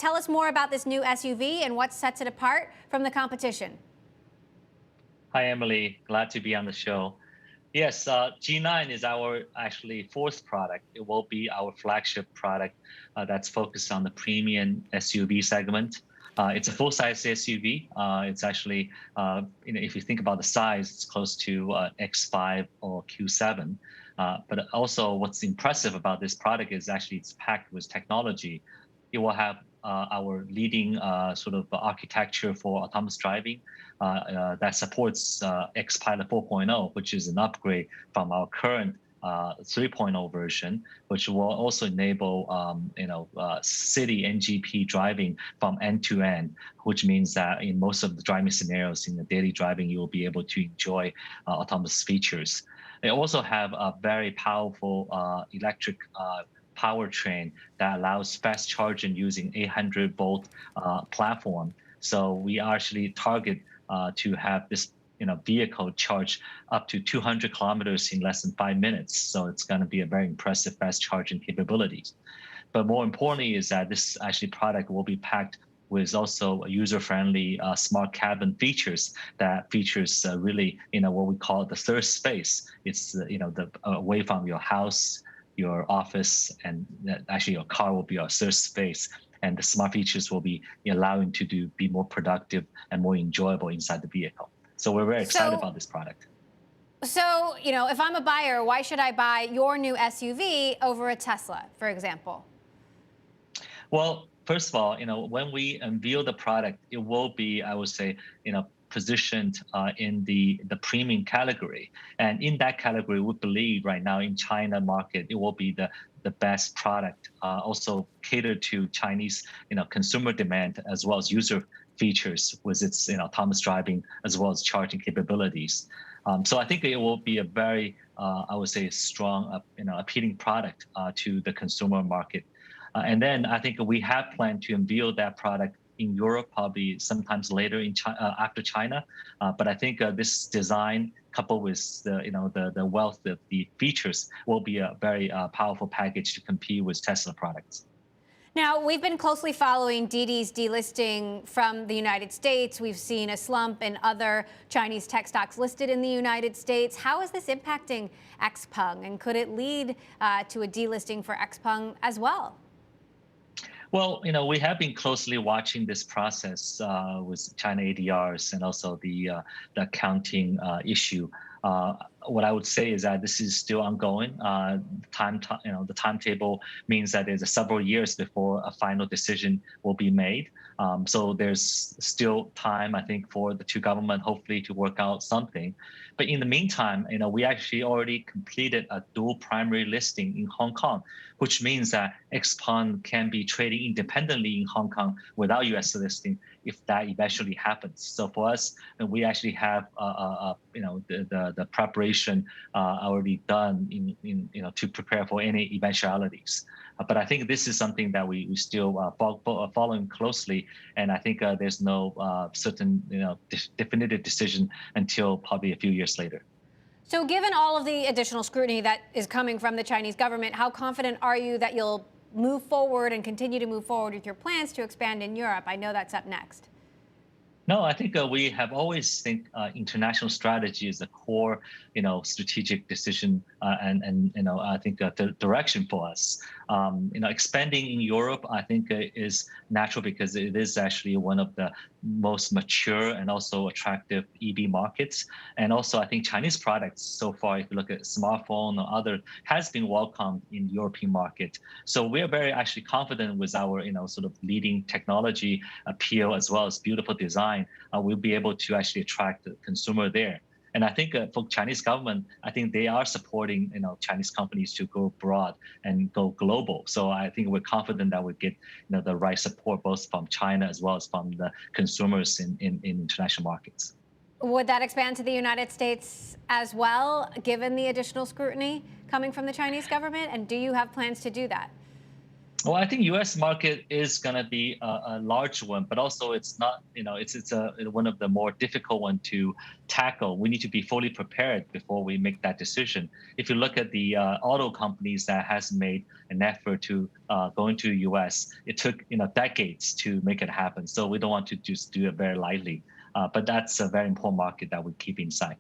Tell us more about this new SUV and what sets it apart from the competition. Hi, Emily. Glad to be on the show. Yes, G9 is our actually fourth product. It will be our flagship product that's focused on the premium SUV segment. It's a full-size SUV. It's actually, if you think about the size, it's close to X5 or Q7. But also, what's impressive about this product is actually it's packed with technology. It will have our leading sort of architecture for autonomous driving that supports Xpilot 4.0, which is an upgrade from our current 3.0 version, which will also enable city NGP driving from end to end, which means that in most of the driving scenarios in the daily driving, you will be able to enjoy autonomous features. They also have a very powerful electric powertrain that allows fast charging using 800-volt platform. So we actually target to have this vehicle charge up to 200 kilometers in less than 5 minutes. So it's going to be a very impressive fast charging capabilities. But more importantly is that this actually product will be packed with also user-friendly smart cabin features that features really what we call the third space. It's the away from your house, your office, and actually your car will be your third space. And the smart features will be allowing to be more productive and more enjoyable inside the vehicle. So we're very excited about this product. So, if I'm a buyer, why should I buy your new SUV over a Tesla, for example? Well, first of all, when we unveil the product, it will be, I would say, positioned in the premium category. And in that category, we believe right now in China market, it will be the best product, also catered to Chinese consumer demand as well as user features with its autonomous driving as well as charging capabilities. So I think it will be a very, I would say, strong, appealing product to the consumer market. And then I think we have planned to unveil that product in Europe, probably sometimes later in China, after China. But I think this design, coupled with the wealth of the features, will be a very powerful package to compete with Tesla products. Now, we've been closely following Didi's delisting from the United States. We've seen a slump in other Chinese tech stocks listed in the United States. How is this impacting XPeng, and could it lead to a delisting for XPeng as well? Well, we have been closely watching this process with China ADRs and also the accounting issue. What I would say is that this is still ongoing. The timetable means that there's several years before a final decision will be made. So there's still time, I think, for the two governments hopefully to work out something. But in the meantime, we actually already completed a dual primary listing in Hong Kong, which means that XPeng can be trading independently in Hong Kong without U.S. listing if that eventually happens. So for us, we actually have the preparation already done to prepare for any eventualities. But I think this is something that we still following closely, and I think there's no certain definitive decision until probably a few years later. So given all of the additional scrutiny that is coming from the Chinese government, how confident are you that you'll move forward and continue to move forward with your plans to expand in Europe? I know that's up next. No, I think we have always think international strategy is a core, strategic decision, and I think the direction for us. Expanding in Europe, I think is natural because it is actually one of the most mature and also attractive EV markets. And also, I think Chinese products so far, if you look at smartphone or other, has been welcomed in the European market. So we're very actually confident with our, sort of leading technology appeal as well as beautiful design. We'll be able to actually attract the consumer there. And I think for Chinese government, I think they are supporting Chinese companies to go broad and go global. So I think we're confident that we get the right support both from China as well as from the consumers in international markets. Would that expand to the United States as well, given the additional scrutiny coming from the Chinese government? And do you have plans to do that? Well, I think U.S. market is going to be a large one, but also it's not, it's one of the more difficult one to tackle. We need to be fully prepared before we make that decision. If you look at the auto companies that has made an effort to go into U.S., it took decades to make it happen. So we don't want to just do it very lightly. But that's a very important market that we keep inside.